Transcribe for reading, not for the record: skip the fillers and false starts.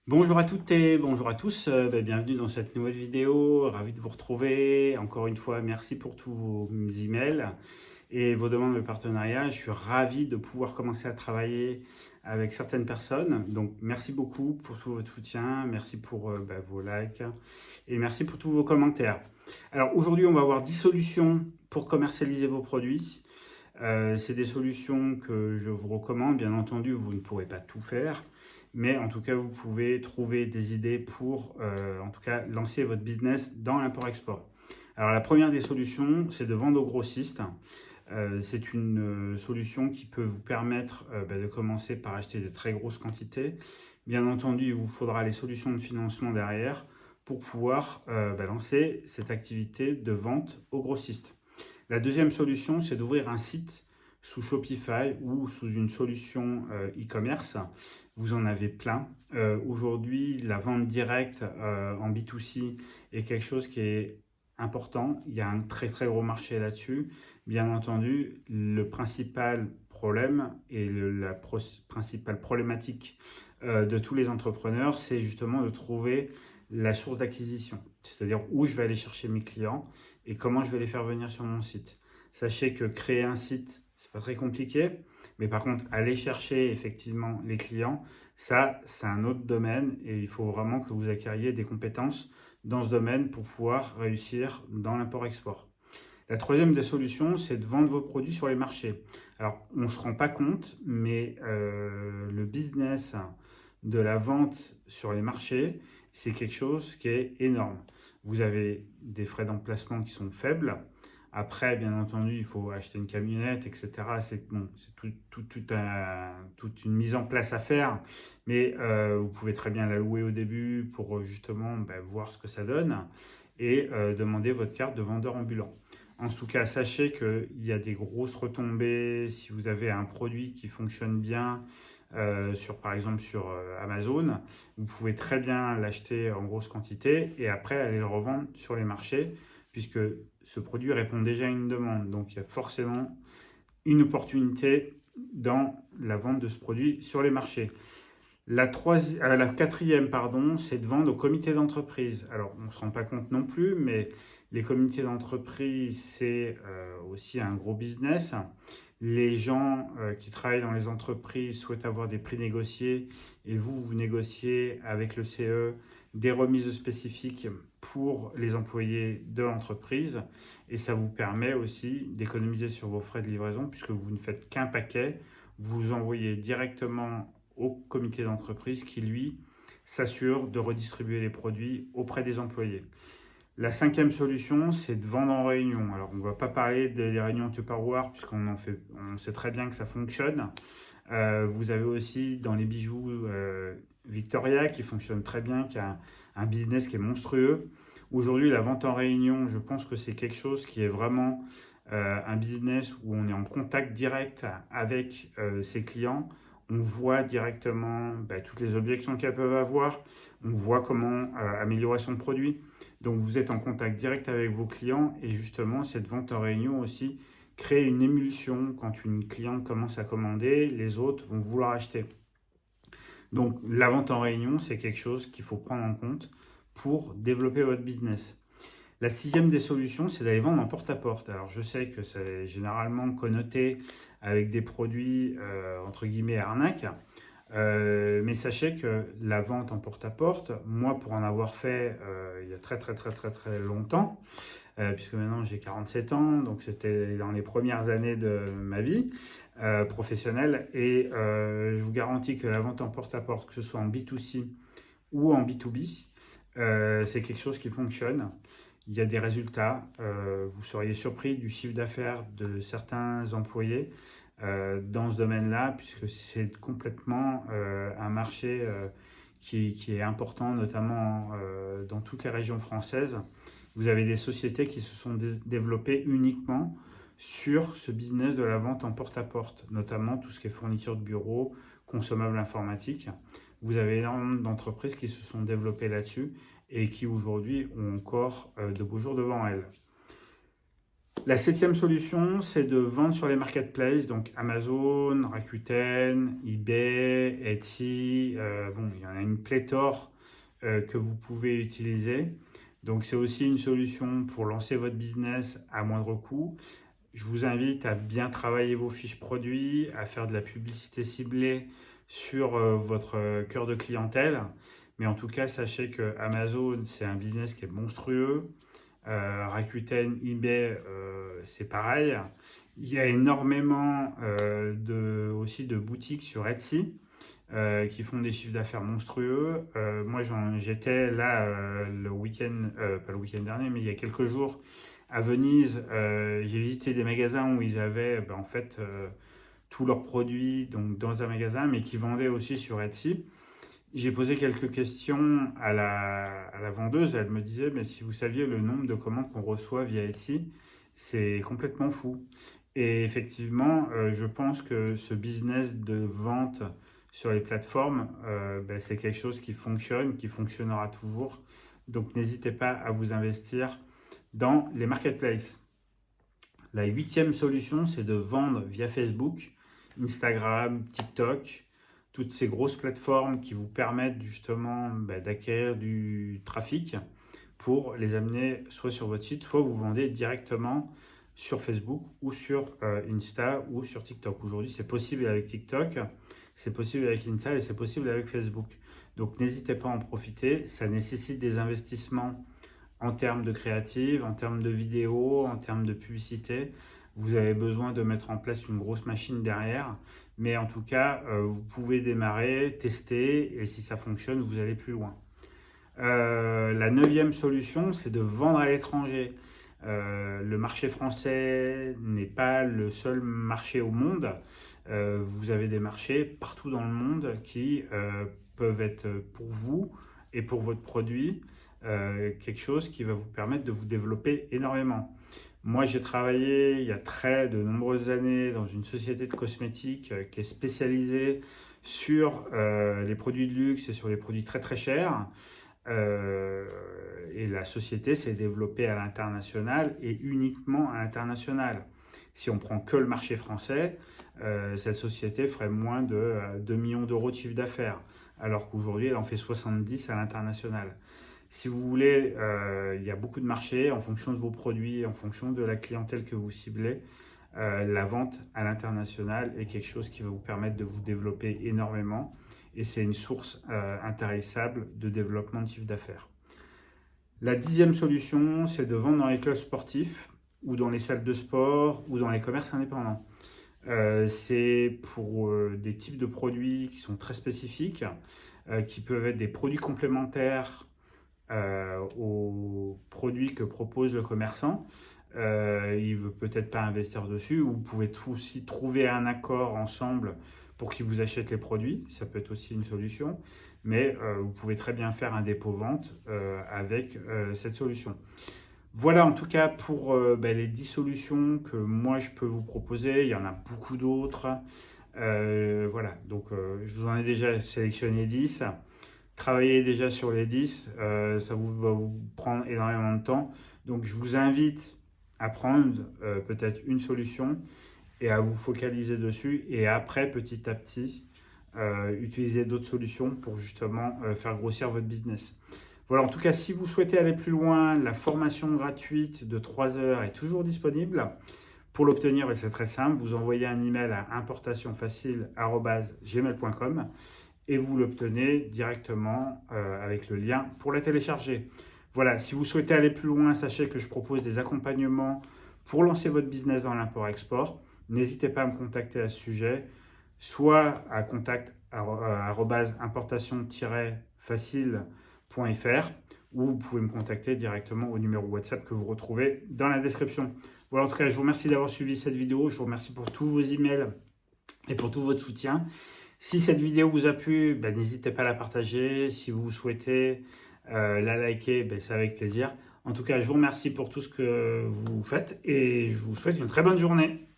Bonjour à toutes et bonjour à tous, bienvenue dans cette nouvelle vidéo, ravi de vous retrouver. Encore une fois, merci pour tous vos emails et vos demandes de partenariat. Je suis ravi de pouvoir commencer à travailler avec certaines personnes. Donc merci beaucoup pour tout votre soutien, merci pour vos likes et merci pour tous vos commentaires. Alors aujourd'hui, on va voir 10 solutions pour commercialiser vos produits. C'est des solutions que je vous recommande. Bien entendu, vous ne pourrez pas tout faire, mais en tout cas, vous pouvez trouver des idées pour, en tout cas, lancer votre business dans l'import-export. Alors, la première des solutions, c'est de vendre aux grossistes. C'est une solution qui peut vous permettre de commencer par acheter de très grosses quantités. Bien entendu, il vous faudra les solutions de financement derrière pour pouvoir lancer cette activité de vente aux grossistes. La deuxième solution, c'est d'ouvrir un site sous Shopify ou sous une solution e-commerce. Vous en avez plein. Aujourd'hui, la vente directe en B2C est quelque chose qui est important. Il y a un très très gros marché là-dessus. Bien entendu, le principal problème et la principale problématique de tous les entrepreneurs, c'est justement de trouver la source d'acquisition, c'est-à-dire où je vais aller chercher mes clients et comment je vais les faire venir sur mon site. Sachez que créer un site, c'est pas très compliqué, mais par contre, aller chercher effectivement les clients, ça, c'est un autre domaine et il faut vraiment que vous acquériez des compétences dans ce domaine pour pouvoir réussir dans l'import-export. La troisième des solutions, c'est de vendre vos produits sur les marchés. Alors, on ne se rend pas compte, mais le business de la vente sur les marchés, c'est quelque chose qui est énorme. Vous avez des frais d'emplacement qui sont faibles. Après, bien entendu, il faut acheter une camionnette, etc. C'est bon, c'est toute une mise en place à faire, mais vous pouvez très bien la louer au début pour justement voir ce que ça donne et demander votre carte de vendeur ambulant. En tout cas, sachez qu'il y a des grosses retombées si vous avez un produit qui fonctionne bien par exemple sur Amazon. Vous pouvez très bien l'acheter en grosse quantité et après aller le revendre sur les marchés puisque ce produit répond déjà à une demande. Donc il y a forcément une opportunité dans la vente de ce produit sur les marchés. La quatrième, pardon, c'est de vendre au comité d'entreprise. Alors, on ne se rend pas compte non plus, mais les comités d'entreprise, c'est aussi un gros business. Les gens qui travaillent dans les entreprises souhaitent avoir des prix négociés et vous négociez avec le CE des remises spécifiques pour les employés de l'entreprise et ça vous permet aussi d'économiser sur vos frais de livraison puisque vous ne faites qu'un paquet, vous envoyez directement au comité d'entreprise qui, lui, s'assure de redistribuer les produits auprès des employés. La cinquième solution, c'est de vendre en réunion. Alors, on ne va pas parler des réunions Tupperware on sait très bien que ça fonctionne. Vous avez aussi dans les bijoux Victoria qui fonctionne très bien, qui a un business qui est monstrueux. Aujourd'hui, la vente en réunion, je pense que c'est quelque chose qui est vraiment un business où on est en contact direct avec ses clients. On voit directement toutes les objections qu'elles peuvent avoir. On voit comment améliorer son produit. Donc vous êtes en contact direct avec vos clients et justement cette vente en réunion aussi crée une émulsion. Quand une cliente commence à commander, les autres vont vouloir acheter. Donc la vente en réunion, c'est quelque chose qu'il faut prendre en compte pour développer votre business. La sixième des solutions, c'est d'aller vendre en porte-à-porte. Alors je sais que c'est généralement connoté avec des produits entre guillemets arnaques, mais sachez que la vente en porte-à-porte, moi pour en avoir fait il y a très très très très très longtemps, puisque maintenant j'ai 47 ans, donc c'était dans les premières années de ma vie professionnelle, et je vous garantis que la vente en porte-à-porte, que ce soit en B2C ou en B2B, c'est quelque chose qui fonctionne. Il y a des résultats. Vous seriez surpris du chiffre d'affaires de certains employés dans ce domaine-là, puisque c'est complètement un marché qui est important, notamment dans toutes les régions françaises. Vous avez des sociétés qui se sont développées uniquement sur ce business de la vente en porte-à-porte, notamment tout ce qui est fourniture de bureaux, consommables informatiques. Vous avez énormément d'entreprises qui se sont développées là-dessus et qui aujourd'hui ont encore de beaux jours devant elles. La septième solution, c'est de vendre sur les marketplaces, donc Amazon, Rakuten, eBay, Etsy. Bon, il y en a une pléthore que vous pouvez utiliser. Donc, c'est aussi une solution pour lancer votre business à moindre coût. Je vous invite à bien travailler vos fiches produits, à faire de la publicité ciblée sur votre cœur de clientèle. Mais en tout cas, sachez que Amazon, c'est un business qui est monstrueux. Rakuten, eBay, c'est pareil. Il y a énormément aussi de boutiques sur Etsy qui font des chiffres d'affaires monstrueux. Moi, j'étais là le week-end, pas le week-end dernier, mais il y a quelques jours à Venise. J'ai visité des magasins où ils avaient en fait tous leurs produits donc, dans un magasin, mais qui vendaient aussi sur Etsy. J'ai posé quelques questions à la vendeuse. Elle me disait, mais si vous saviez le nombre de commandes qu'on reçoit via Etsy, c'est complètement fou. Et effectivement, je pense que ce business de vente sur les plateformes, c'est quelque chose qui fonctionne, qui fonctionnera toujours. Donc n'hésitez pas à vous investir dans les marketplaces. La huitième solution, c'est de vendre via Facebook, Instagram, TikTok, toutes ces grosses plateformes qui vous permettent justement d'acquérir du trafic pour les amener soit sur votre site, soit vous vendez directement sur Facebook ou sur Insta ou sur TikTok. Aujourd'hui, c'est possible avec TikTok, c'est possible avec Insta et c'est possible avec Facebook. Donc n'hésitez pas à en profiter, ça nécessite des investissements en termes de créative, en termes de vidéo, en termes de publicité. Vous avez besoin de mettre en place une grosse machine derrière. Mais en tout cas, vous pouvez démarrer, tester, et si ça fonctionne, vous allez plus loin. La neuvième solution, c'est de vendre à l'étranger. Le marché français n'est pas le seul marché au monde. Vous avez des marchés partout dans le monde qui peuvent être pour vous et pour votre produit quelque chose qui va vous permettre de vous développer énormément. Moi, j'ai travaillé il y a de nombreuses années dans une société de cosmétiques qui est spécialisée sur les produits de luxe et sur les produits très très chers. Et la société s'est développée à l'international et uniquement à l'international. Si on prend que le marché français, cette société ferait moins de 2 millions d'euros de chiffre d'affaires, alors qu'aujourd'hui, elle en fait 70 à l'international. Si vous voulez, il y a beaucoup de marchés en fonction de vos produits, en fonction de la clientèle que vous ciblez. La vente à l'international est quelque chose qui va vous permettre de vous développer énormément et c'est une source intarissable de développement de chiffre d'affaires. La 10e solution, c'est de vendre dans les clubs sportifs ou dans les salles de sport ou dans les commerces indépendants. C'est pour des types de produits qui sont très spécifiques, qui peuvent être des produits complémentaires aux produits que propose le commerçant. Il ne veut peut-être pas investir dessus, ou vous pouvez aussi trouver un accord ensemble pour qu'il vous achète les produits, ça peut être aussi une solution, mais vous pouvez très bien faire un dépôt-vente avec cette solution. Voilà en tout cas pour les 10 solutions que moi je peux vous proposer, il y en a beaucoup d'autres. Voilà, donc je vous en ai déjà sélectionné 10. Travaillez déjà sur les 10, ça va vous prendre énormément de temps. Donc je vous invite à prendre peut-être une solution et à vous focaliser dessus. Et après, petit à petit, utiliser d'autres solutions pour justement faire grossir votre business. Voilà, en tout cas, si vous souhaitez aller plus loin, la formation gratuite de 3 heures est toujours disponible. Pour l'obtenir, c'est très simple, vous envoyez un email à importationfacile@gmail.com et vous l'obtenez directement avec le lien pour la télécharger. Voilà, si vous souhaitez aller plus loin, sachez que je propose des accompagnements pour lancer votre business dans l'import-export. N'hésitez pas à me contacter à ce sujet, soit à contact@importation-facile.fr ou vous pouvez me contacter directement au numéro WhatsApp que vous retrouvez dans la description. Voilà, en tout cas, je vous remercie d'avoir suivi cette vidéo. Je vous remercie pour tous vos emails et pour tout votre soutien. Si cette vidéo vous a plu, n'hésitez pas à la partager. Si vous souhaitez la liker, c'est avec plaisir. En tout cas, je vous remercie pour tout ce que vous faites et je vous souhaite une très bonne journée.